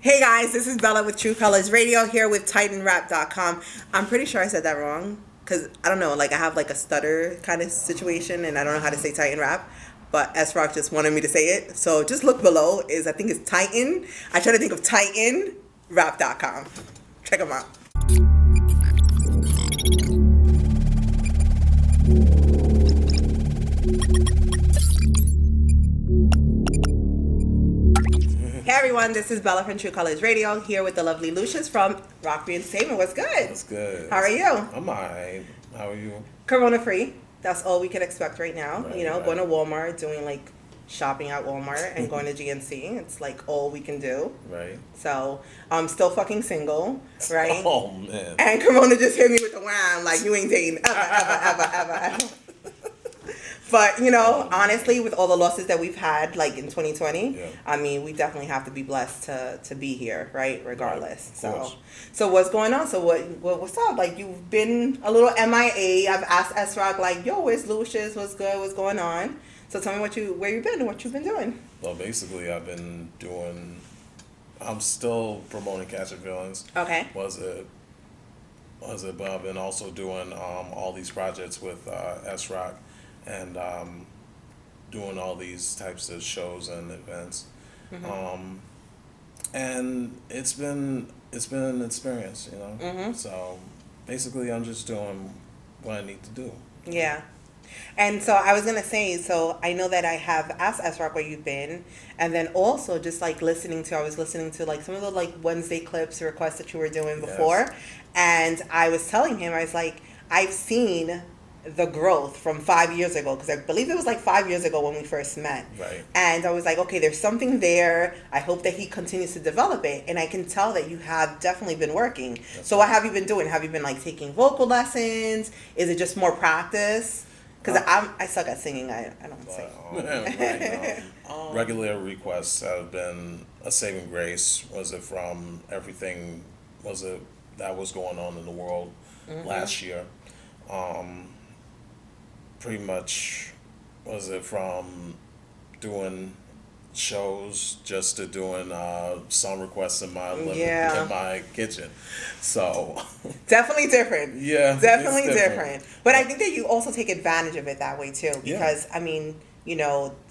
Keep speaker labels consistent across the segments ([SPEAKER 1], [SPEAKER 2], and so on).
[SPEAKER 1] Hey guys, this is Bella with True Colors Radio here with TitanRap.com. I'm pretty sure I said that wrong because I don't know, like I have like a stutter kind of situation and I don't know how to say Titan Rap, but S-Rock just wanted me to say it. So just look below I think it's Titan. I try to think of TitanRap.com. Check them out. Hey everyone, this is Bella from True Colors Radio here with the lovely Lucious from Rock Entertainment. What's good?
[SPEAKER 2] That's good.
[SPEAKER 1] How are you?
[SPEAKER 2] I'm alright. How are you?
[SPEAKER 1] Corona free. That's all we can expect right now.
[SPEAKER 2] Right,
[SPEAKER 1] right.
[SPEAKER 2] Right.
[SPEAKER 1] Going to Walmart, doing like shopping at Walmart and going to GNC. It's like all we can do.
[SPEAKER 2] Right.
[SPEAKER 1] So I'm still fucking single, right?
[SPEAKER 2] Oh man.
[SPEAKER 1] And Corona just hit me with the wham, like you ain't dating ever. But, honestly, with all the losses that we've had, like in 2020,
[SPEAKER 2] Yeah.
[SPEAKER 1] I mean, we definitely have to be blessed to be here, right? Regardless.
[SPEAKER 2] Right.
[SPEAKER 1] So what's going on? So what's up? Like, you've been a little MIA. I've asked S-Rock, like, yo, where's Lucious? What's good? What's going on? So tell me where you've been and what you've been doing.
[SPEAKER 2] Well, basically, I'm still promoting Catch Your Feelings.
[SPEAKER 1] Okay.
[SPEAKER 2] Was it? But I've been also doing all these projects with S-Rock and doing all these types of shows and events.
[SPEAKER 1] Mm-hmm.
[SPEAKER 2] And it's been an experience,
[SPEAKER 1] Mm-hmm.
[SPEAKER 2] So basically, I'm just doing what I need to do.
[SPEAKER 1] Yeah. And so I was going to say, so I know that I have asked S-Rock where you've been, and then also just like I was listening to like some of the like Wednesday clips requests that you were doing before.
[SPEAKER 2] Yes.
[SPEAKER 1] And I was telling him, I was like, I've seen the growth from 5 years ago, because I believe it was like 5 years ago when we first met.
[SPEAKER 2] Right.
[SPEAKER 1] And I was like, okay, there's something there. I hope that he continues to develop it. And I can tell that you have definitely been working. So what have you been doing? Have you been like taking vocal lessons? Is it just more practice? Because I suck at singing. I don't sing.
[SPEAKER 2] Right, regular requests have been a saving grace. Was it from everything? Was it that was going on in the world last year? Pretty much, was it from doing shows just to doing song requests in my living in my kitchen? So
[SPEAKER 1] definitely different.
[SPEAKER 2] Yeah,
[SPEAKER 1] definitely different. But I think that you also take advantage of it that way too, because I mean,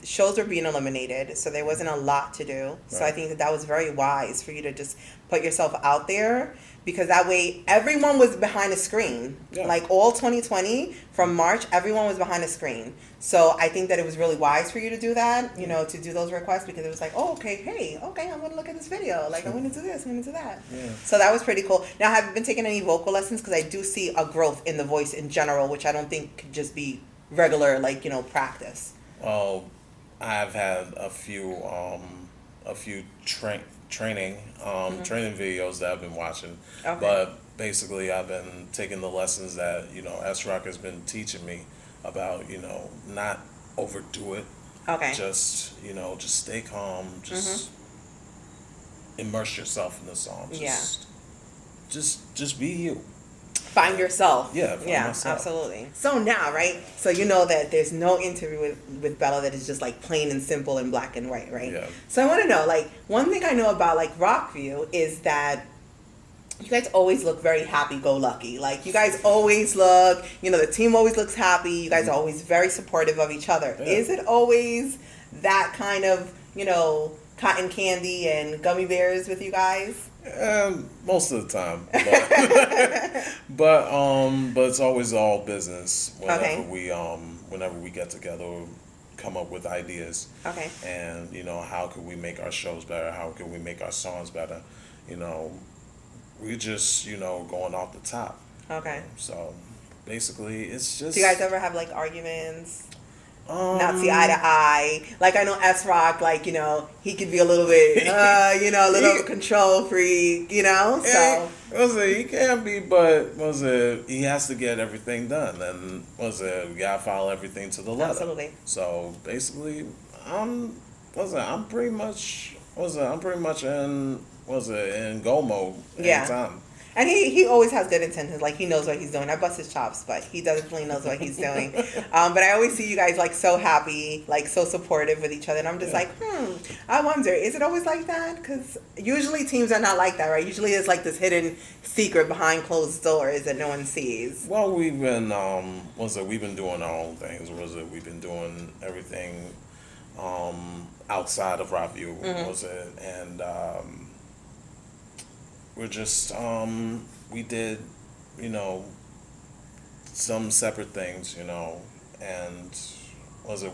[SPEAKER 1] shows were being eliminated, so there wasn't a lot to do. So I think that was very wise for you to just put yourself out there, because that way everyone was behind a screen.
[SPEAKER 2] Yeah.
[SPEAKER 1] Like all 2020 from March, everyone was behind a screen. So I think that it was really wise for you to do that, to do those requests, because it was like, oh, okay, I'm going to look at this video. Like, I'm going to do this, I'm going to do that.
[SPEAKER 2] Yeah.
[SPEAKER 1] So that was pretty cool. Now, have you been taking any vocal lessons? Because I do see a growth in the voice in general, which I don't think could just be regular, like, practice.
[SPEAKER 2] Well, I've had a few training videos that I've been watching.
[SPEAKER 1] Okay.
[SPEAKER 2] But basically, I've been taking the lessons that S-Rock has been teaching me about not overdo it.
[SPEAKER 1] Okay.
[SPEAKER 2] Just stay calm. Just immerse yourself in the song. Just be you.
[SPEAKER 1] Find yourself.
[SPEAKER 2] Yeah, find myself.
[SPEAKER 1] Absolutely. So now, right? So you know that there's no interview with Bella that is just like plain and simple and black and white, right?
[SPEAKER 2] Yeah.
[SPEAKER 1] So I want to know, like, one thing I know about like Rockview is that you guys always look very happy-go-lucky. Like, you guys always look, the team always looks happy. You guys are always very supportive of each other. Yeah. Is it always that kind of, cotton candy and gummy bears with you guys?
[SPEAKER 2] Most of the time, but it's always all business whenever we get together, come up with ideas.
[SPEAKER 1] Okay.
[SPEAKER 2] And how could we make our shows better? How could we make our songs better? We just going off the top.
[SPEAKER 1] Okay.
[SPEAKER 2] So basically, it's just.
[SPEAKER 1] Do you guys ever have like arguments? Not see eye to eye. Like, I know S-Rock, like, he could be a little bit, a little control freak, so.
[SPEAKER 2] He can be, but he has to get everything done, and we gotta follow everything to the letter.
[SPEAKER 1] Absolutely.
[SPEAKER 2] So basically, I'm pretty much in go mode anytime.
[SPEAKER 1] And he always has good intentions. Like, he knows what he's doing. I bust his chops, but he definitely knows what he's doing. But I always see you guys, like, so happy, like, so supportive with each other. And I'm just like, I wonder, is it always like that? Because usually teams are not like that, right? Usually it's like this hidden secret behind closed doors that no one sees.
[SPEAKER 2] Well, we've been, we've been doing our own things. We've been doing everything outside of Rockview, and we're just, we did, some separate things, and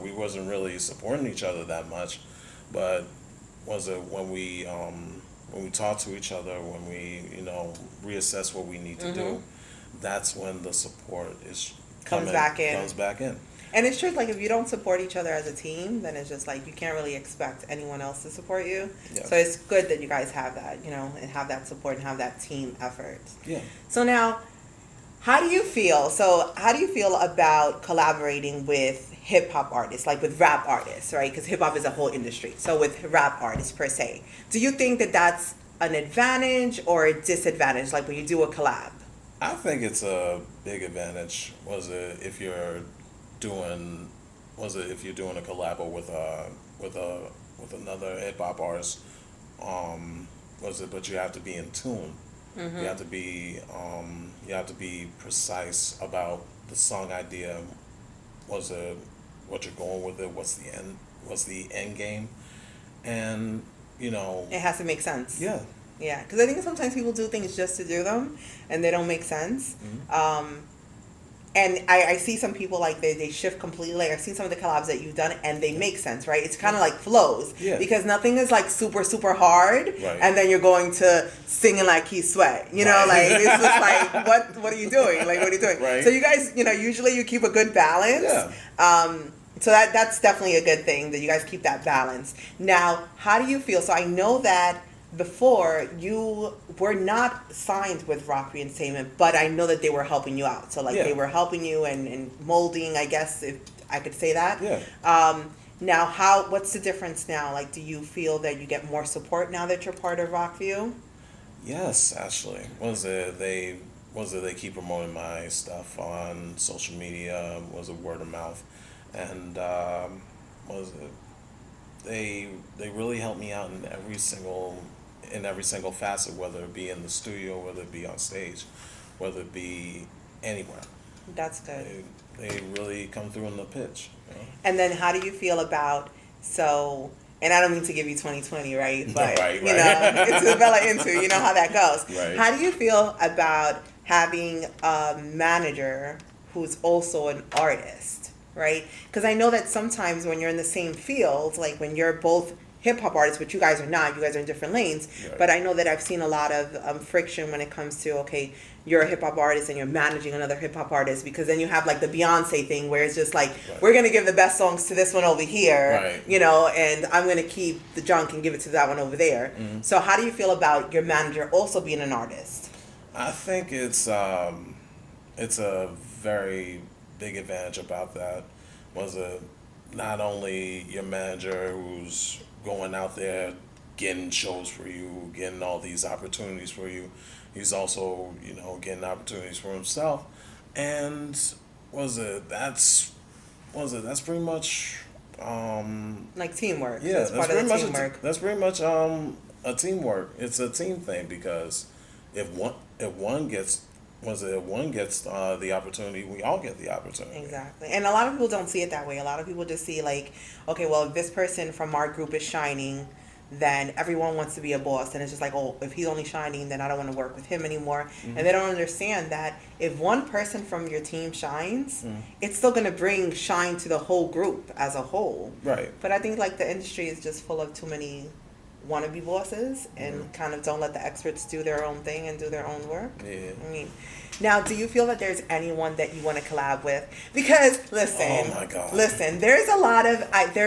[SPEAKER 2] we wasn't really supporting each other that much, but when we talk to each other, when we, reassess what we need to do, that's when the support comes back in.
[SPEAKER 1] And it's true, like, if you don't support each other as a team, then it's just like you can't really expect anyone else to support you. Yeah. So it's good that you guys have that, and have that support and have that team effort.
[SPEAKER 2] Yeah.
[SPEAKER 1] So now, how do you feel? About collaborating with hip hop artists, like with rap artists, right? Because hip hop is a whole industry. So with rap artists per se, do you think that that's an advantage or a disadvantage? Like when you do a collab.
[SPEAKER 2] I think it's a big advantage. If you're doing a collabo with another hip hop artist, but you have to be in tune. Mm-hmm. You have to be precise about the song idea. What you're going with it? What's the end game? And
[SPEAKER 1] it has to make sense.
[SPEAKER 2] Yeah.
[SPEAKER 1] Yeah, because I think sometimes people do things just to do them, and they don't make sense. Mm-hmm. And I see some people, like, they shift completely. Like, I've seen some of the collabs that you've done, and they make sense, right? It's kind of like flows.
[SPEAKER 2] Yeah.
[SPEAKER 1] Because nothing is, like, super, super hard,
[SPEAKER 2] right.
[SPEAKER 1] And then you're going to singing like Keith Sweat. Right. Like, it's just like, what are you doing? Like, what are you doing?
[SPEAKER 2] Right.
[SPEAKER 1] So you guys, usually you keep a good balance.
[SPEAKER 2] Yeah.
[SPEAKER 1] So that's definitely a good thing, that you guys keep that balance. Now, how do you feel? So I know that before, you were not signed with Rock Reinstatement, but I know that they were helping you out. So, like, they were helping you and molding, I guess, if I could say that.
[SPEAKER 2] Yeah.
[SPEAKER 1] Now, what's the difference now? Like, do you feel that you get more support now that you're part of Rockview?
[SPEAKER 2] Yes, actually. They keep promoting my stuff on social media, word of mouth, and they really help me out in every single facet, whether it be in the studio, whether it be on stage, whether it be anywhere.
[SPEAKER 1] That's good.
[SPEAKER 2] They really come through in the pitch.
[SPEAKER 1] And then how do you feel about, and I don't mean to give you 2020, right? But,
[SPEAKER 2] right.
[SPEAKER 1] It's the Bella Into, you know how that goes.
[SPEAKER 2] Right.
[SPEAKER 1] How do you feel about having a manager who's also an artist, right? Because I know that sometimes when you're in the same field, like when you're both hip hop artists, but you guys are not, you guys are in different lanes. Right. But I know that I've seen a lot of friction when it comes to, okay, you're a hip hop artist and you're managing another hip hop artist, because then you have like the Beyonce thing where it's just like, we're going to give the best songs to this one over here, and I'm going to keep the junk and give it to that one over there. Mm-hmm. So how do you feel about your manager also being an artist?
[SPEAKER 2] I think it's a very big advantage about that. Not only your manager who's going out there getting shows for you, getting all these opportunities for you, he's also, getting opportunities for himself. And that's pretty much
[SPEAKER 1] like teamwork.
[SPEAKER 2] Yeah,
[SPEAKER 1] that's part of the teamwork.
[SPEAKER 2] That's pretty much a teamwork. It's a team thing, because if one gets the opportunity, we all get the opportunity.
[SPEAKER 1] Exactly. And a lot of people don't see it that way. A lot of people just see like, okay, well, if this person from our group is shining, then everyone wants to be a boss. And it's just like, oh, if he's only shining, then I don't want to work with him anymore. Mm-hmm. And they don't understand that if one person from your team shines, it's still going to bring shine to the whole group as a whole.
[SPEAKER 2] Right.
[SPEAKER 1] But I think like the industry is just full of too many wannabe bosses and kind of don't let the experts do their own thing and do their own work.
[SPEAKER 2] Yeah.
[SPEAKER 1] I mean, now, do you feel that there's anyone that you want to collab with? Because listen,
[SPEAKER 2] oh my God.
[SPEAKER 1] Listen, there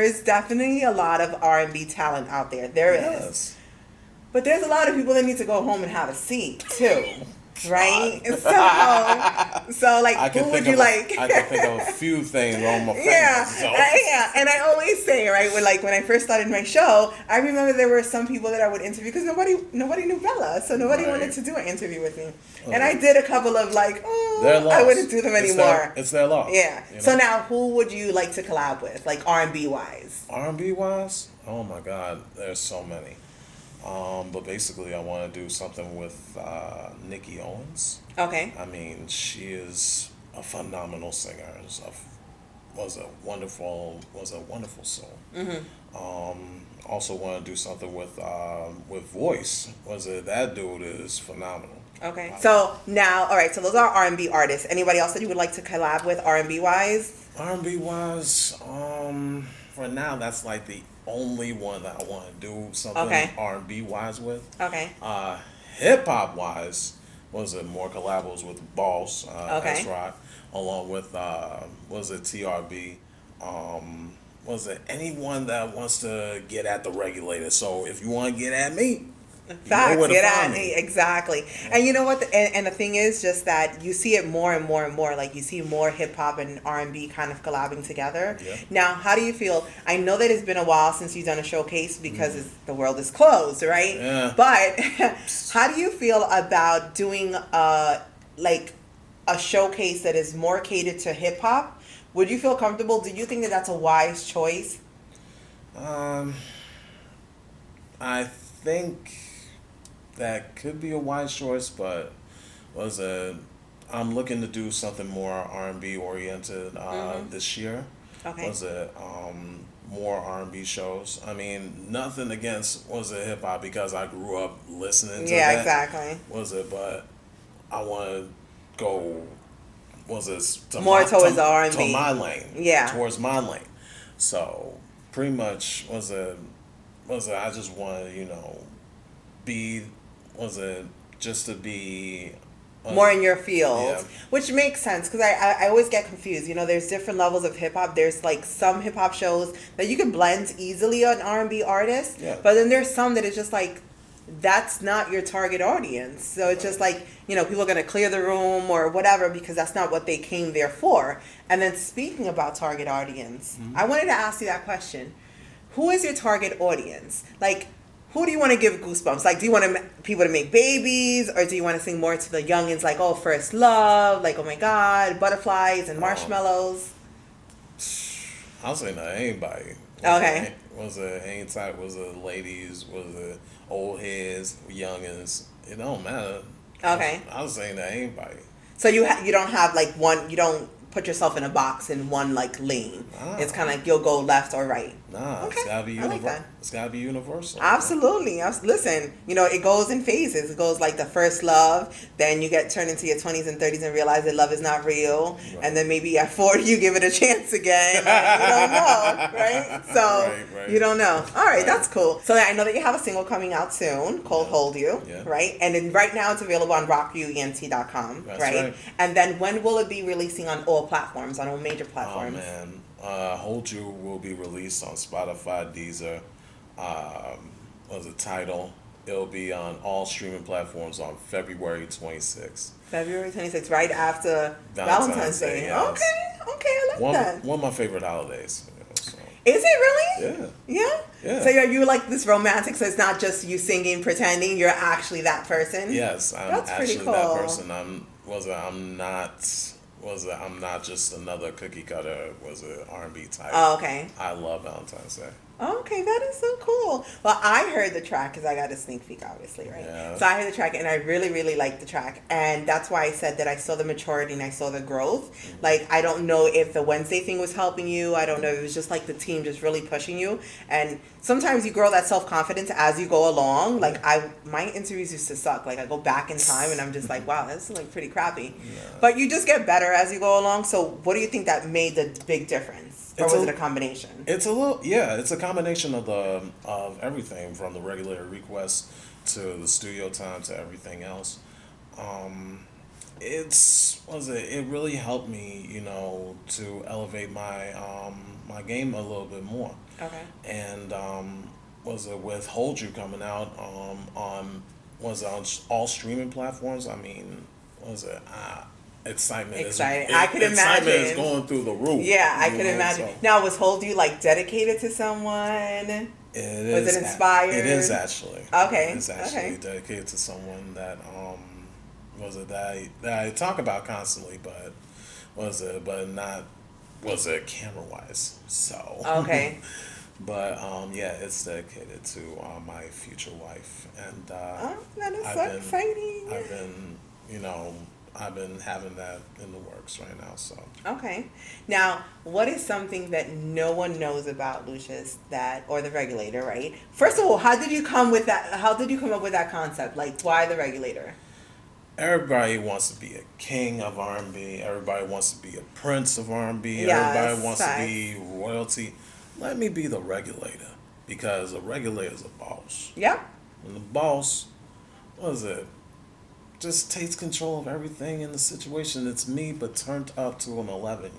[SPEAKER 1] is definitely a lot of R&B talent out there. There is. But there's a lot of people that need to go home and have a seat too. right? So like, who would you like?
[SPEAKER 2] I can think of a few things on my face.
[SPEAKER 1] Yeah, and I always say, right, when I first started my show, I remember there were some people that I would interview because nobody knew Bella, so nobody wanted to do an interview with me, and I did a couple of like, I wouldn't do them anymore.
[SPEAKER 2] It's their loss.
[SPEAKER 1] Yeah. You know? So now, who would you like to collab with, like R&B wise?
[SPEAKER 2] R&B wise, oh my God, there's so many. But basically, I want to do something with Nikki Owens.
[SPEAKER 1] Okay.
[SPEAKER 2] I mean, she is a phenomenal singer. Was a wonderful soul. Also want to do something with voice. That dude is phenomenal.
[SPEAKER 1] Okay. So now, all right. So those are R&B artists. Anybody else that you would like to collab with R&B wise?
[SPEAKER 2] R&B wise, for now, that's like the only one that I want to do something R&B wise with.
[SPEAKER 1] Okay.
[SPEAKER 2] Hip hop wise, more collabos with Boss, S Rock, along with TRB. Anyone that wants to get at the Regulator. So if you want to get at me,
[SPEAKER 1] facts, get at me. Exactly. And you know what? And the thing is just that you see it more and more and more. Like you see more hip hop and R&B kind of collabing together.
[SPEAKER 2] Yeah.
[SPEAKER 1] Now, how do you feel? I know that it's been a while since you've done a showcase because the world is closed, right?
[SPEAKER 2] Yeah.
[SPEAKER 1] But how do you feel about doing like a showcase that is more catered to hip hop? Would you feel comfortable? Do you think that that's a wise choice?
[SPEAKER 2] I think that could be a wise choice, but I'm looking to do something more R&B oriented this year.
[SPEAKER 1] Okay.
[SPEAKER 2] More R&B shows. I mean, nothing against hip hop because I grew up listening to that.
[SPEAKER 1] Yeah, exactly.
[SPEAKER 2] But I want to go
[SPEAKER 1] more towards the R&B.
[SPEAKER 2] To my lane.
[SPEAKER 1] Yeah.
[SPEAKER 2] Towards my lane. So pretty much I just want to, just to be
[SPEAKER 1] more in your field,
[SPEAKER 2] yeah.
[SPEAKER 1] Which makes sense because I always get confused. There's different levels of hip hop. There's like some hip hop shows that you can blend easily on R&B artists,
[SPEAKER 2] yeah.
[SPEAKER 1] But then there's some that is just like that's not your target audience. So it's just like people are gonna clear the room or whatever because that's not what they came there for. And then speaking about target audience, I wanted to ask you that question: who is your target audience? Like, who do you want to give goosebumps? Like, do you want people to make babies, or do you want to sing more to the youngins, like, oh, first love, like, oh my God, butterflies and marshmallows?
[SPEAKER 2] I'll say no, anybody.
[SPEAKER 1] Okay.
[SPEAKER 2] Any type, ladies, old heads, youngins. It don't matter.
[SPEAKER 1] Okay.
[SPEAKER 2] I was saying that anybody.
[SPEAKER 1] So you don't have like one. You don't put yourself in a box in one like lane.
[SPEAKER 2] Nah.
[SPEAKER 1] It's kind of like you'll go left or right.
[SPEAKER 2] Nah,
[SPEAKER 1] okay.
[SPEAKER 2] It's gotta be universal.
[SPEAKER 1] Like
[SPEAKER 2] it's gotta be universal.
[SPEAKER 1] Absolutely. Listen, it goes in phases. It goes like the first love, then you get turned into your 20s and 30s and realize that love is not real, right. And then maybe at 40 you give it a chance again. You don't know, right? So right. You don't know. All right, that's cool. So I know that you have a single coming out soon called "Hold You," right? And then right now it's available on rockyouent.com, right? And then when will it be releasing on all platforms, on all major platforms?
[SPEAKER 2] Oh man. Hold You will be released on Spotify, Deezer, Tidal. It'll be on all streaming platforms on February 26th.
[SPEAKER 1] February 26th, right after Valentine's Day.
[SPEAKER 2] Yes.
[SPEAKER 1] Okay, I like that.
[SPEAKER 2] One of my favorite holidays.
[SPEAKER 1] Is it really?
[SPEAKER 2] Yeah.
[SPEAKER 1] So are you like this romantic? So it's not just you singing, pretending. You're actually that person.
[SPEAKER 2] Yes, I'm
[SPEAKER 1] That's
[SPEAKER 2] actually
[SPEAKER 1] pretty cool.
[SPEAKER 2] that person. I'm not just another cookie cutter. R&B type.
[SPEAKER 1] Oh, okay.
[SPEAKER 2] I love Valentine's Day.
[SPEAKER 1] Okay, that is so cool. Well, I heard the track because I got a sneak peek, obviously, right?
[SPEAKER 2] Yeah.
[SPEAKER 1] So I heard the track and I really, really liked the track. And that's why I said that I saw the maturity and I saw the growth. Mm-hmm. Like, I don't know if the Wednesday thing was helping you. I don't know if it was just like the team just really pushing you. And sometimes you grow that self-confidence as you go along. Like, my interviews used to suck. Like, I go back in time and I'm just like, wow, this is like pretty crappy. Yeah. But you just get better as you go along. So what do you think that made the big difference? Or was it a combination?
[SPEAKER 2] It's a combination of everything from the regular requests to the studio time to everything else. It really helped me, to elevate my my game a little bit more.
[SPEAKER 1] Okay.
[SPEAKER 2] And with Hold You coming out on was on all streaming platforms. I mean, was it? Excitement.
[SPEAKER 1] Exciting. I could
[SPEAKER 2] excitement
[SPEAKER 1] imagine.
[SPEAKER 2] is going through the roof.
[SPEAKER 1] Yeah, I could imagine. So. Now, was Hold You like dedicated to someone? Was it inspired?
[SPEAKER 2] It is actually.
[SPEAKER 1] Okay.
[SPEAKER 2] It's actually dedicated to someone that was it that I talk about constantly, but not camera wise. So
[SPEAKER 1] okay.
[SPEAKER 2] But yeah, it's dedicated to my future wife, and
[SPEAKER 1] that is so exciting.
[SPEAKER 2] I've been having that in the works right now. So
[SPEAKER 1] okay, now what is something that no one knows about Lucious or the Regulator? Right. First of all, how did you come with that? How did you come up with that concept? Like, why the Regulator?
[SPEAKER 2] Everybody wants to be a king of R&B. Everybody wants to be a prince of R&B.
[SPEAKER 1] Yes,
[SPEAKER 2] everybody wants to be royalty. Let me be the regulator, because a regulator is a boss.
[SPEAKER 1] Yep.
[SPEAKER 2] And the boss, just takes control of everything in the situation. It's me, but turned up to an 11.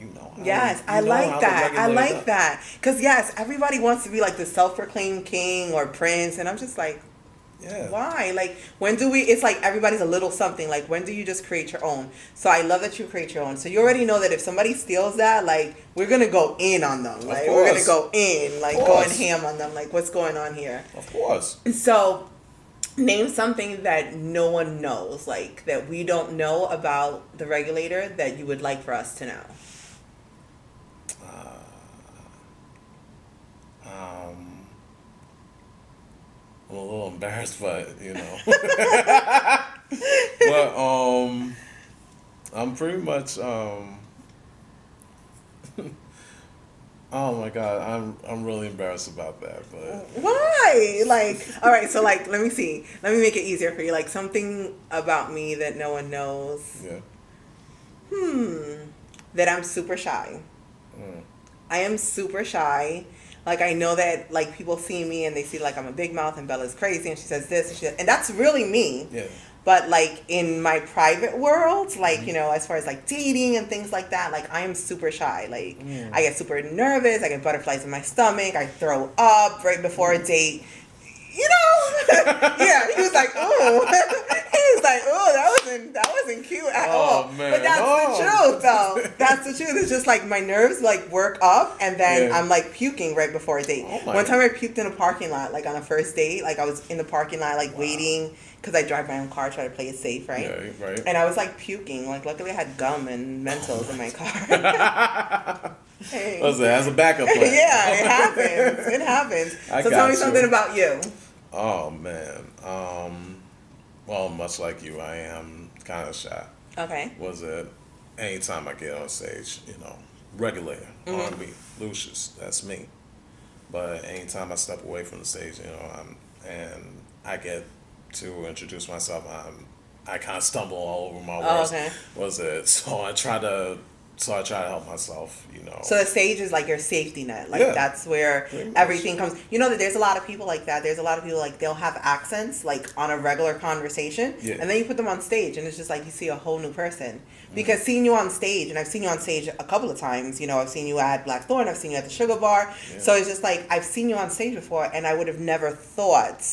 [SPEAKER 1] Yes, I like that. I like that. Because yes, everybody wants to be like the self-proclaimed king or prince, and I'm just like, yeah. Why? Like, when do we? It's like everybody's a little something. Like, when do you just create your own? So I love that you create your own. So you already know that if somebody steals that, like, we're gonna go in on them. Like, we're gonna go in, like, going ham on them. Like, what's going on here?
[SPEAKER 2] Of course.
[SPEAKER 1] So, name something that no one knows, like that we don't know about the Regulator that you would like for us to know.
[SPEAKER 2] I'm a little embarrassed, but but I'm pretty much oh my God, I'm really embarrassed about that. But
[SPEAKER 1] why? Like, all right, so like, let me see. Let me make it easier for you. Like, something about me that no one knows.
[SPEAKER 2] Yeah.
[SPEAKER 1] That I'm super shy. I am super shy. Like, I know that, like, people see me and they see, like, I'm a big mouth and Bella's crazy and she says this and that's really me.
[SPEAKER 2] Yeah.
[SPEAKER 1] But, like, in my private world, like, as far as, like, dating and things like that, like, I am super shy. Like, I get super nervous. I get butterflies in my stomach. I throw up right before a date. Yeah, he was like, "Ooh," he was like, "Ooh, that wasn't cute at all."
[SPEAKER 2] Man.
[SPEAKER 1] But that's the truth, though. That's the truth. It's just like my nerves like work up, and then I'm like puking right before a date. One time I puked in a parking lot, like on a first date. Like I was in the parking lot, like waiting because I drive my own car, try to play it safe, right?
[SPEAKER 2] Yeah, right.
[SPEAKER 1] And I was like puking. Like luckily I had gum and Mentos in my car. Hey.
[SPEAKER 2] As a backup plan.
[SPEAKER 1] Yeah, it happens. It happens. So tell me something about you.
[SPEAKER 2] Oh man. Well, much like you, I am kind of shy.
[SPEAKER 1] Okay.
[SPEAKER 2] Anytime I get on stage, Regulator, R&B, Lucious, that's me. But anytime I step away from the stage, and I get to introduce myself, I kind of stumble all over my words.
[SPEAKER 1] Okay.
[SPEAKER 2] So I try to help myself,
[SPEAKER 1] So the stage is like your safety net. Like that's where everything comes. That there's a lot of people like that. There's a lot of people like they'll have accents like on a regular conversation. Yeah. And then you put them on stage and it's just like you see a whole new person. Because seeing you on stage, and I've seen you on stage a couple of times, I've seen you at Blackthorn, I've seen you at the Sugar Bar. Yeah. So it's just like I've seen you on stage before and I would have never thought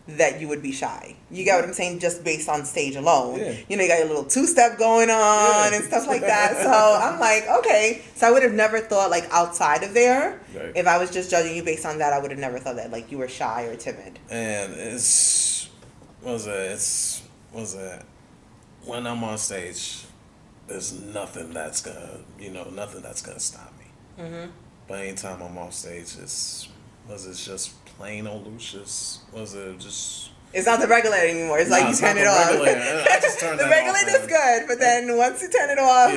[SPEAKER 1] that you would be shy. You get what I'm saying? Just based on stage alone. Yeah. You got your little two-step going on and stuff like that. So I'm like, okay. So I would have never thought like outside of there. Right. If I was just judging you based on that, I would have never thought that like you were shy or timid.
[SPEAKER 2] And when I'm on stage, there's nothing that's gonna stop me. Mm-hmm. But anytime I'm off stage, it's just plain old Lucious?
[SPEAKER 1] It's not the Regulator anymore. It's like you turn it off.
[SPEAKER 2] I just turn
[SPEAKER 1] the Regulator's good, but then once you turn it off,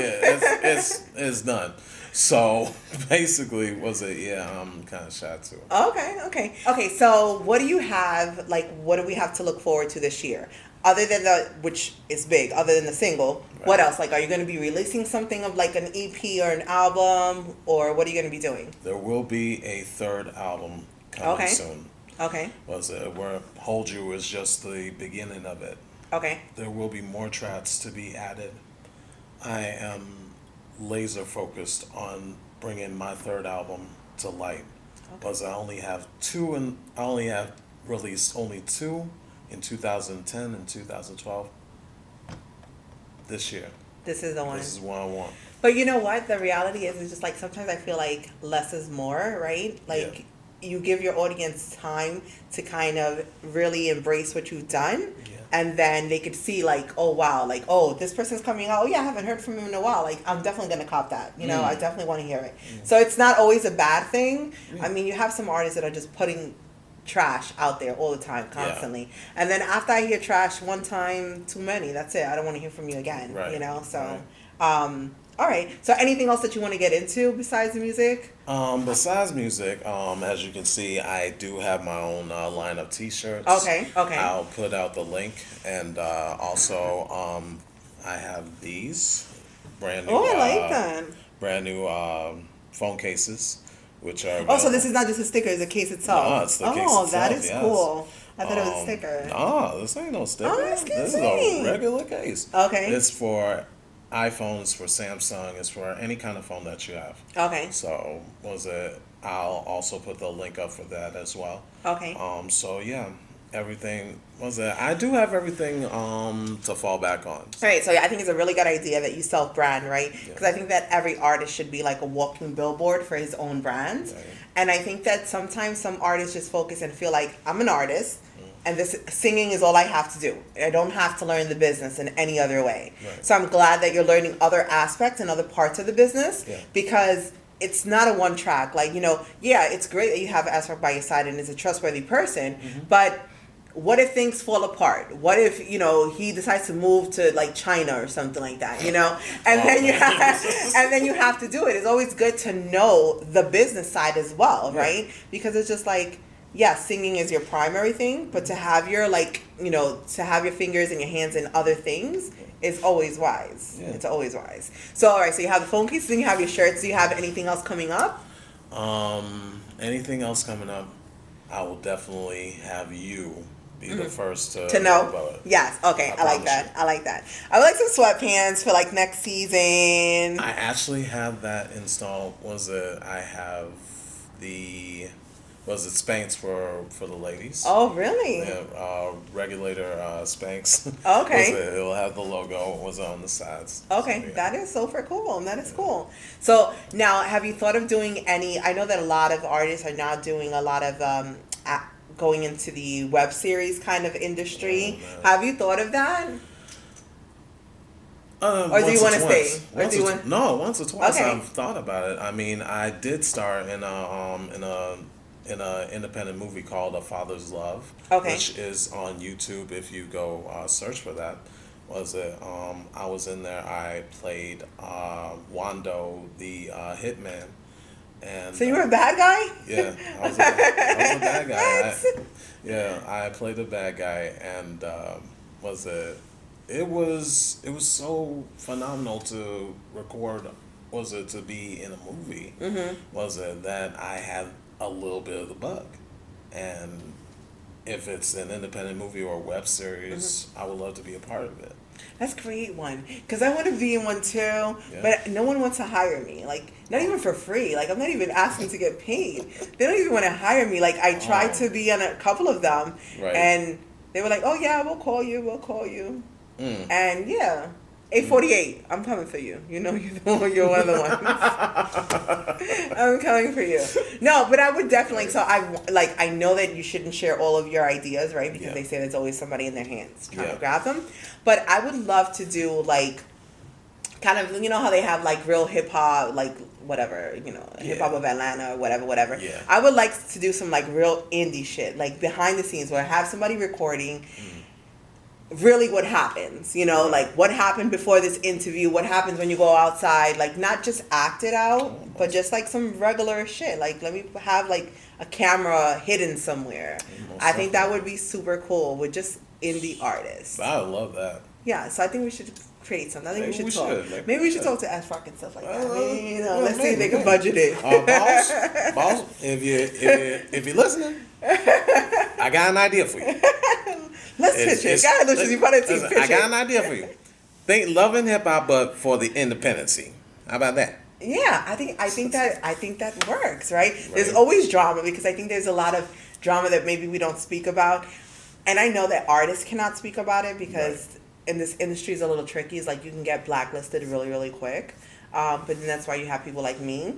[SPEAKER 2] it's done. So basically, I'm kind of shy too.
[SPEAKER 1] Okay. So what do you have? Like, what do we have to look forward to this year? Other than which is big, other than the single, right. What else? Like, are you going to be releasing something of like an EP or an album, or what are you going to be doing?
[SPEAKER 2] There will be a third album coming soon.
[SPEAKER 1] Okay.
[SPEAKER 2] Where Hold You is just the beginning of it.
[SPEAKER 1] Okay.
[SPEAKER 2] There will be more tracks to be added. I am laser focused on bringing my third album to light. Because I only have released only two in 2010 and 2012. This year.
[SPEAKER 1] This is the one.
[SPEAKER 2] This is what I want.
[SPEAKER 1] But you know what? The reality is, it's just like sometimes I feel like less is more, right? Like you give your audience time to kind of really embrace what you've done.
[SPEAKER 2] Yeah.
[SPEAKER 1] And then they could see like, oh, wow, like, oh, this person's coming out. Oh, yeah, I haven't heard from him in a while. Like, I'm definitely going to cop that. You know, I definitely want to hear it. So it's not always a bad thing. I mean, you have some artists that are just putting trash out there all the time, constantly. And then after I hear trash one time, too many. That's it. I don't want to hear from you again.
[SPEAKER 2] Right.
[SPEAKER 1] You know, so, all right. So anything else that you want to get into besides the music?
[SPEAKER 2] Besides music, as you can see, I do have my own line of T-shirts.
[SPEAKER 1] Okay.
[SPEAKER 2] I'll put out the link, and also I have these brand new.
[SPEAKER 1] Oh, I like that.
[SPEAKER 2] Brand new phone cases, which are.
[SPEAKER 1] Oh, so this is not just a sticker; it's a case itself.
[SPEAKER 2] No, it's the case
[SPEAKER 1] itself.
[SPEAKER 2] itself,
[SPEAKER 1] That is
[SPEAKER 2] yes.
[SPEAKER 1] cool. I thought it was a sticker.
[SPEAKER 2] No, this ain't no sticker.
[SPEAKER 1] Oh, excuse
[SPEAKER 2] this
[SPEAKER 1] me.
[SPEAKER 2] is a regular case.
[SPEAKER 1] Okay.
[SPEAKER 2] It's for iPhones, for Samsung. It's for any kind of phone that you have.
[SPEAKER 1] Okay.
[SPEAKER 2] So I'll also put the link up for that as well.
[SPEAKER 1] Okay.
[SPEAKER 2] So yeah, everything I do have everything to fall back on.
[SPEAKER 1] All right, so I think it's a really good idea that you self-brand, right? Because I think that every artist should be like a walking billboard for his own brand.
[SPEAKER 2] Right.
[SPEAKER 1] And I think that sometimes some artists just focus and feel like, I'm an artist, and this singing is all I have to do. I don't have to learn the business in any other way.
[SPEAKER 2] Right.
[SPEAKER 1] So I'm glad that you're learning other aspects and other parts of the business, because it's not a one track. Like, you know, yeah, it's great that you have Asrock by your side and is a trustworthy person, but what if things fall apart? What if, you know, he decides to move to like China or something like that, you know? And then you have to do it. It's always good to know the business side as well, right? Because it's just like, yeah, singing is your primary thing, but to have your, like, you know, to have your fingers and your hands in other things is always wise. Yeah. It's always wise. So, all right, so you have the phone cases and you have your shirts. Do you have anything else coming up?
[SPEAKER 2] Anything else coming up, I will definitely have you be the first to
[SPEAKER 1] know
[SPEAKER 2] about it.
[SPEAKER 1] Yes. Okay. I like that. I like that. I would like some sweatpants for like next season.
[SPEAKER 2] I actually have that installed. I have the Spanx for the ladies.
[SPEAKER 1] Oh, really?
[SPEAKER 2] Yeah, Regulator Spanx.
[SPEAKER 1] Okay.
[SPEAKER 2] It'll have the logo on the sides.
[SPEAKER 1] Okay,
[SPEAKER 2] So, yeah.
[SPEAKER 1] that is super cool. That is cool. So now, have you thought of doing any? I know that a lot of artists are now doing a lot of going into the web series kind of industry. Have you thought of that? Or do you want to stay?
[SPEAKER 2] Once or twice
[SPEAKER 1] Okay.
[SPEAKER 2] I've thought about it. I mean, I did star in a independent movie called A Father's Love, which is on YouTube. If you go search for that, I was in there. I played Wando, the hitman. And,
[SPEAKER 1] so you were a bad guy?
[SPEAKER 2] Yeah, I was a bad guy. I played a bad guy, and it was so phenomenal to record. To be in a movie? That I had a little bit of the bug, and if it's an independent movie or a web series, I would love to be a part of it.
[SPEAKER 1] That's a great one, because I want to be in one too, but no one wants to hire me. Like, not even for free. Like, I'm not even asking to get paid. They don't even want to hire me. Like, I tried to be on a couple of them, and they were like, "Oh yeah, we'll call you," and yeah. 848, I'm coming for you. You know, you're one of the ones. I'm coming for you. No, but I would definitely. So I know that you shouldn't share all of your ideas, right? Because they say there's always somebody in their hands trying to grab them. But I would love to do like, kind of, you know how they have like real hip hop, like whatever, you know, hip hop of Atlanta or whatever. Yeah. I would like to do some like real indie shit, like behind the scenes, where I have somebody recording. Really what happens, you know, like what happened before this interview, what happens when you go outside, like not just act it out, but just like some regular shit. Like, let me have like a camera hidden somewhere. I think that would be super cool with just indie artists.
[SPEAKER 2] I love that.
[SPEAKER 1] Yeah, so I think we should create something. I think we should talk. Maybe we should talk to Asrock and stuff like that. You know, let's see if they can budget it.
[SPEAKER 2] Boss, if you're listening, I got an idea for you.
[SPEAKER 1] Let's pitch it. Go ahead, Lucious. You put a team pitch.
[SPEAKER 2] I got an idea for you. Think Love and Hip Hop, but for the independency. How about that?
[SPEAKER 1] Yeah, I think that works, right? There's always drama, because I think there's a lot of drama that maybe we don't speak about. and I know that artists cannot speak about it because
[SPEAKER 2] Right.
[SPEAKER 1] in this industry is a little tricky. It's like you can get blacklisted really, really quick. But then that's why you have people like me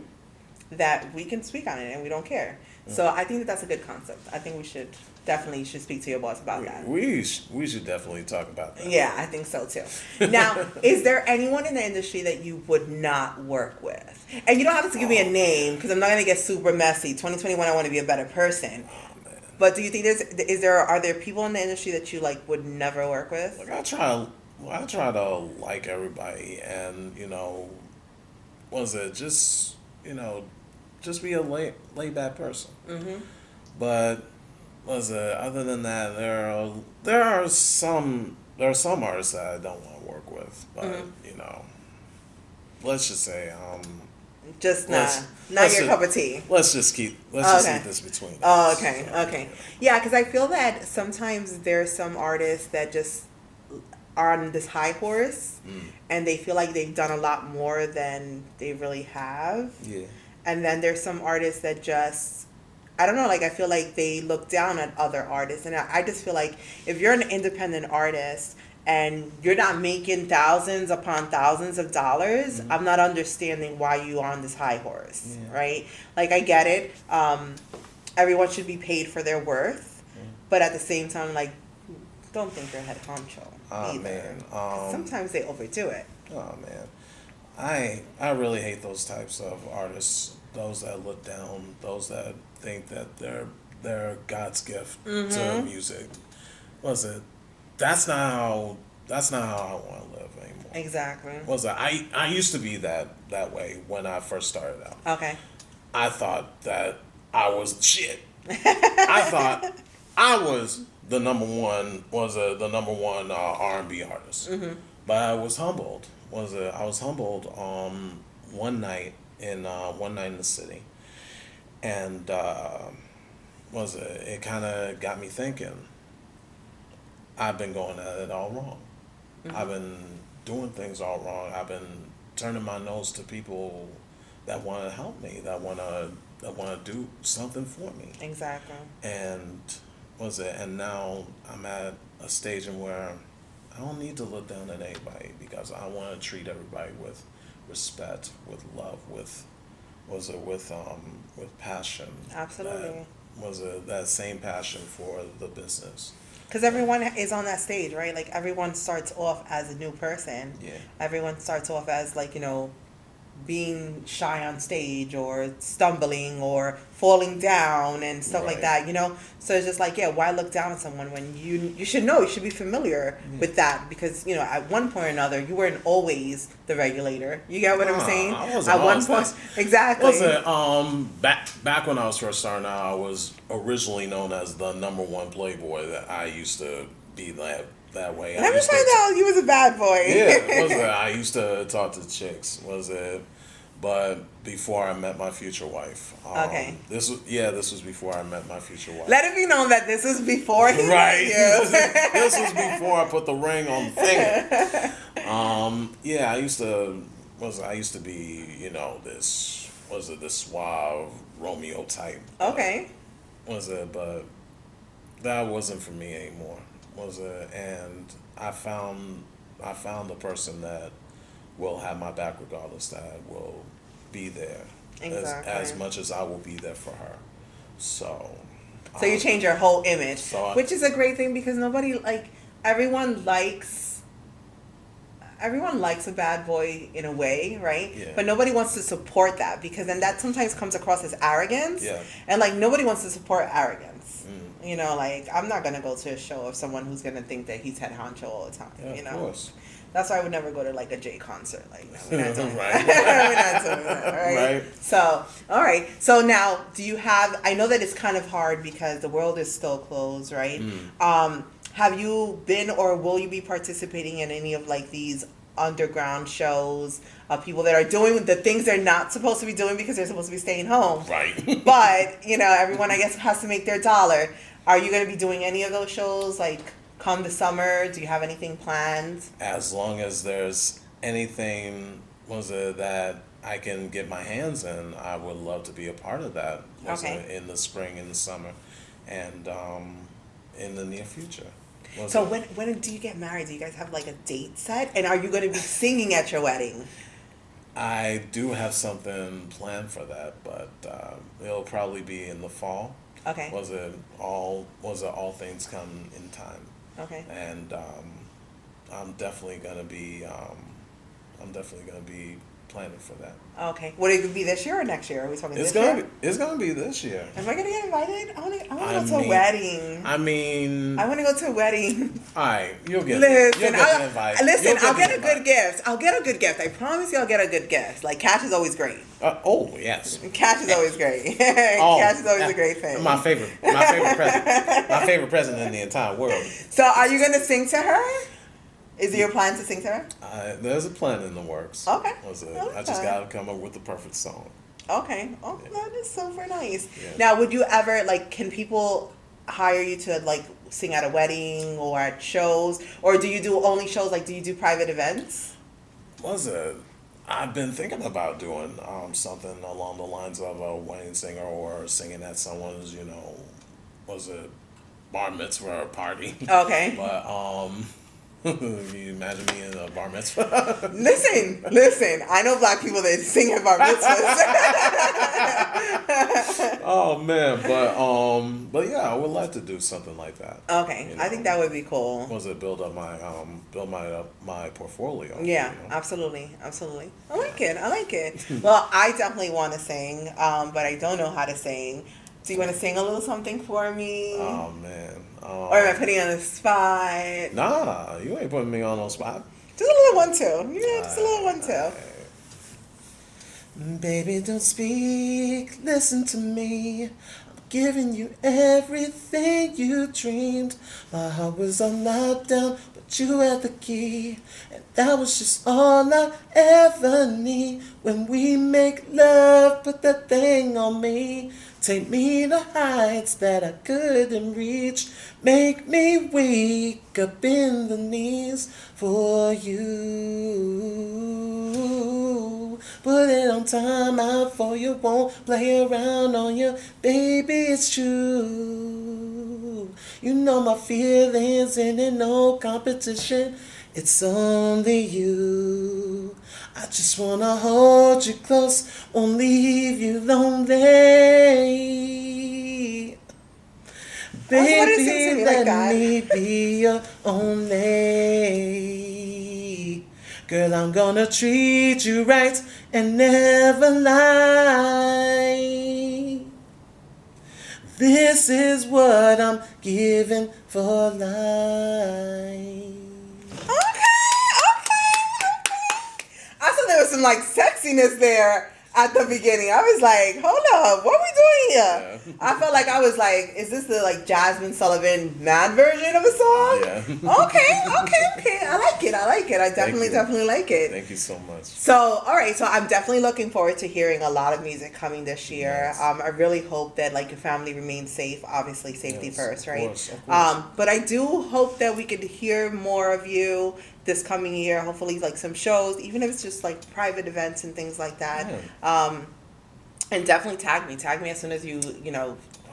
[SPEAKER 1] that we can speak on it and we don't care. So I think that that's a good concept. I think we should definitely should speak to your boss about that.
[SPEAKER 2] We should definitely talk about that.
[SPEAKER 1] Yeah, I think so too. Now, is there anyone in the industry that you would not work with? And you don't have to give me a name because I'm not going to get super messy. 2021, I want to be a better person.
[SPEAKER 2] Oh man.
[SPEAKER 1] But do you think are there people in the industry that you like would never work with?
[SPEAKER 2] Like I try to like everybody, and was it just just be a laid back person.
[SPEAKER 1] Mm-hmm.
[SPEAKER 2] But was it other than that, there are some artists that I don't want to work with, but let's just say
[SPEAKER 1] Just
[SPEAKER 2] let's-
[SPEAKER 1] not
[SPEAKER 2] let's
[SPEAKER 1] your
[SPEAKER 2] just-
[SPEAKER 1] cup of tea.
[SPEAKER 2] let's just keep this between us.
[SPEAKER 1] Oh, okay,
[SPEAKER 2] So,
[SPEAKER 1] okay. Yeah, because I feel that sometimes there's some artists that just are on this high horse and they feel like they've done a lot more than they really have.
[SPEAKER 2] Yeah.
[SPEAKER 1] And then there's some artists that just, I don't know, like I feel like they look down at other artists. And I just feel like if you're an independent artist and you're not making thousands upon thousands of dollars, I'm not understanding why you are on this high horse, right? Like I get it. Everyone should be paid for their worth. But at the same time, like, don't think you're head honcho either.
[SPEAKER 2] Man.
[SPEAKER 1] 'Cause sometimes they overdo it.
[SPEAKER 2] Oh man, I really hate those types of artists. Those that look down. Those that think that they're God's gift to music. Was it? That's not how I want to live anymore.
[SPEAKER 1] Exactly.
[SPEAKER 2] Was it? I used to be that way when I first started out.
[SPEAKER 1] Okay.
[SPEAKER 2] I thought that I was shit. I thought I was the number one R&B artist. But I was humbled. I was humbled one night in the city, and it kind of got me thinking. I've been going at it all wrong. I've been doing things all wrong. I've been turning my nose to people that want to help me, that want to do something for me.
[SPEAKER 1] Exactly.
[SPEAKER 2] And and now I'm at a stage in where I don't need to look down at anybody because I want to treat everybody with respect, with love, with passion.
[SPEAKER 1] Absolutely.
[SPEAKER 2] That same passion for the business.
[SPEAKER 1] Because everyone is on that stage, right? Like everyone starts off as a new person.
[SPEAKER 2] Yeah.
[SPEAKER 1] Everyone starts off as like, being shy on stage or stumbling or falling down and stuff like
[SPEAKER 2] Right.
[SPEAKER 1] that, So it's just like, yeah, why look down at someone when you should know, you should be familiar with that because, at one point or another, you weren't always the regulator. You get what I'm saying?
[SPEAKER 2] I wasn't
[SPEAKER 1] At one
[SPEAKER 2] always
[SPEAKER 1] point,
[SPEAKER 2] that.
[SPEAKER 1] exactly.
[SPEAKER 2] Back when I was first starting out, I was originally known as the number one playboy. That I used to be that way.
[SPEAKER 1] Let me find out you was a bad boy.
[SPEAKER 2] Yeah, I used to talk to chicks. But before I met my future wife.
[SPEAKER 1] Okay.
[SPEAKER 2] This was before I met my future wife.
[SPEAKER 1] Let it be known that this was before he met
[SPEAKER 2] Right.
[SPEAKER 1] you.
[SPEAKER 2] This was before I put the ring on the finger. I used to be, this suave Romeo type.
[SPEAKER 1] Okay.
[SPEAKER 2] But that wasn't for me anymore. And I found the person that will have my back regardless, that will be there
[SPEAKER 1] Exactly.
[SPEAKER 2] as much as I will be there for her. So
[SPEAKER 1] you change your whole image,
[SPEAKER 2] So
[SPEAKER 1] which is a great thing because everyone likes a bad boy in a way, right?
[SPEAKER 2] Yeah.
[SPEAKER 1] But nobody wants to support that because then that sometimes comes across as arrogance.
[SPEAKER 2] Yeah.
[SPEAKER 1] And nobody wants to support arrogance. I'm not gonna go to a show of someone who's gonna think that he's head honcho all the time.
[SPEAKER 2] Yeah, of course.
[SPEAKER 1] That's why I would never go to a J concert. We're not doing
[SPEAKER 2] Right.
[SPEAKER 1] that. We're not doing that. Right?
[SPEAKER 2] Right.
[SPEAKER 1] So, all right. So now, do you have? I know that it's kind of hard because the world is still closed, right? Have you been or will you be participating in any of these underground shows of people that are doing the things they're not supposed to be doing because they're supposed to be staying home?
[SPEAKER 2] Right.
[SPEAKER 1] But everyone I guess has to make their dollar. Are you going to be doing any of those shows come the summer? Do you have anything planned?
[SPEAKER 2] As long as there's anything that I can get my hands in, I would love to be a part of that.
[SPEAKER 1] Okay.
[SPEAKER 2] In the spring and the summer, and in the near future.
[SPEAKER 1] So when do you get married? Do you guys have like a date set? And are you going to be singing at your wedding?
[SPEAKER 2] I do have something planned for that, but it'll probably be in the fall.
[SPEAKER 1] Okay.
[SPEAKER 2] Was it all things come in time?
[SPEAKER 1] Okay.
[SPEAKER 2] And I'm definitely gonna be planning for that.
[SPEAKER 1] Okay. Would it be this year or next year? Are we talking
[SPEAKER 2] It's
[SPEAKER 1] this year?
[SPEAKER 2] It's gonna be this year.
[SPEAKER 1] Am I gonna get invited? I want to go to a wedding.
[SPEAKER 2] I
[SPEAKER 1] want to go to a wedding.
[SPEAKER 2] All right, you'll get
[SPEAKER 1] the
[SPEAKER 2] invite.
[SPEAKER 1] Listen, I'll get a good gift. I'll get a good gift. I promise you, I'll get a good gift. Like cash is always great.
[SPEAKER 2] Oh yes.
[SPEAKER 1] Cash is always great. Cash is always a great thing.
[SPEAKER 2] My favorite present. My favorite present in the entire world.
[SPEAKER 1] So, are you gonna sing to her? Is it your plan to sing to her?
[SPEAKER 2] There's a plan in the works.
[SPEAKER 1] Okay.
[SPEAKER 2] I just gotta come up with the perfect song.
[SPEAKER 1] Okay. Oh, yeah. That is super nice.
[SPEAKER 2] Yeah.
[SPEAKER 1] Now, would you ever can people hire you to sing at a wedding or at shows, or do you do only shows? Do you do private events?
[SPEAKER 2] I've been thinking about doing something along the lines of a wedding singer or singing at someone's, bar mitzvah or party.
[SPEAKER 1] Okay.
[SPEAKER 2] But can you imagine me in a bar mitzvah?
[SPEAKER 1] Listen. I know black people that sing at bar mitzvahs.
[SPEAKER 2] Oh man, but yeah, I would like to do something like that.
[SPEAKER 1] Okay, I think that would be cool.
[SPEAKER 2] Build up my portfolio.
[SPEAKER 1] Yeah, absolutely. I like it. Well, I definitely want to sing, but I don't know how to sing. Do you want to sing a little something for me?
[SPEAKER 2] Oh man.
[SPEAKER 1] Or am I putting you on the spot?
[SPEAKER 2] Nah, you ain't putting me on no spot.
[SPEAKER 1] Just a little one, too. Yeah, just a little one, too.
[SPEAKER 2] Baby, don't speak. Listen to me. I'm giving you everything you dreamed. My heart was on lockdown, but you had the key. And that was just all I ever need. When we make love, put that thing on me. Take me to heights that I couldn't reach. Make me weak up in the knees for you. Put it on time out for you, won't play around on you. Baby, it's true. You know my feelings and in no competition. It's only you. I just wanna hold you close, won't leave you lonely. Baby, let me be your only. Girl, I'm gonna treat you right and never lie. This is what I'm giving for life.
[SPEAKER 1] I thought there was some sexiness there at the beginning. I was like, hold up, what are we doing here? Yeah. I felt like I was like, is this the Jasmine Sullivan mad version of a song?
[SPEAKER 2] Yeah.
[SPEAKER 1] Okay. I like it. I definitely like it.
[SPEAKER 2] Thank you so much.
[SPEAKER 1] So, all right. So I'm definitely looking forward to hearing a lot of music coming this year.
[SPEAKER 2] Yes.
[SPEAKER 1] I really hope that your family remains safe. Obviously, safety first, right?
[SPEAKER 2] Of course.
[SPEAKER 1] But I do hope that we could hear more of you this coming year. Hopefully some shows, even if it's just private events and things like that. Yeah. And definitely tag me as soon as you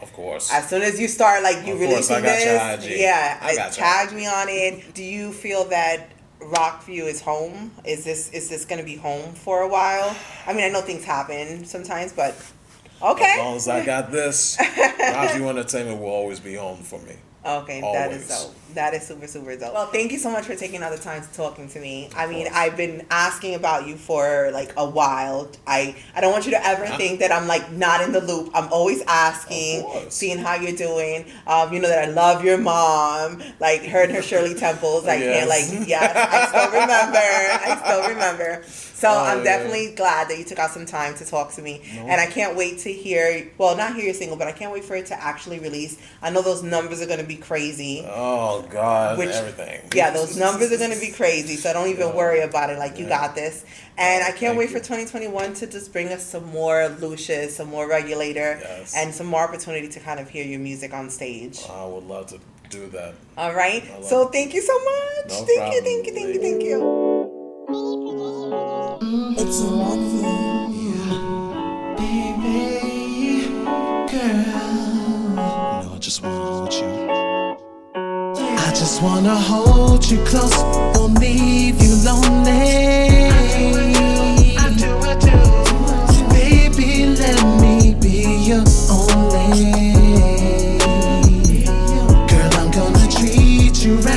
[SPEAKER 2] of course,
[SPEAKER 1] as soon as you start you releasing this.
[SPEAKER 2] Yeah,
[SPEAKER 1] tag me on it. Do you feel that Rockview is home? Is this going to be home for a while? I mean, I know things happen sometimes, but okay.
[SPEAKER 2] As long as I got this, Rockview Entertainment will always be home for me.
[SPEAKER 1] Okay, always. That is dope. That is super, super dope. Well, thank you so much for taking all the time to talking to me. I mean, I've been asking about you for a while. I don't want you to ever think that I'm not in the loop. I'm always asking, seeing how you're doing. You know that I love your mom, her and her Shirley Temples. I can't yes, I still remember. So I'm definitely glad that you took out some time to talk to me. No. And I can't wait to hear, not hear your single, but I can't wait for it to actually release. I know those numbers are going to be crazy.
[SPEAKER 2] Oh, God, everything.
[SPEAKER 1] Yeah, those numbers are going to be crazy, so don't even worry about it. You got this. And I can't wait for 2021 to just bring us some more Lucious, some more Regulator, and some more opportunity to kind of hear your music on stage.
[SPEAKER 2] I would love to do that.
[SPEAKER 1] All right. So thank you so much.
[SPEAKER 2] No
[SPEAKER 1] thank
[SPEAKER 2] problem.
[SPEAKER 1] you. It's Rockview.
[SPEAKER 2] Baby, girl. I just want to hold you.
[SPEAKER 3] just wanna hold you close, won't leave you lonely. I do. Baby, let me be your only. Girl, I'm gonna treat you right.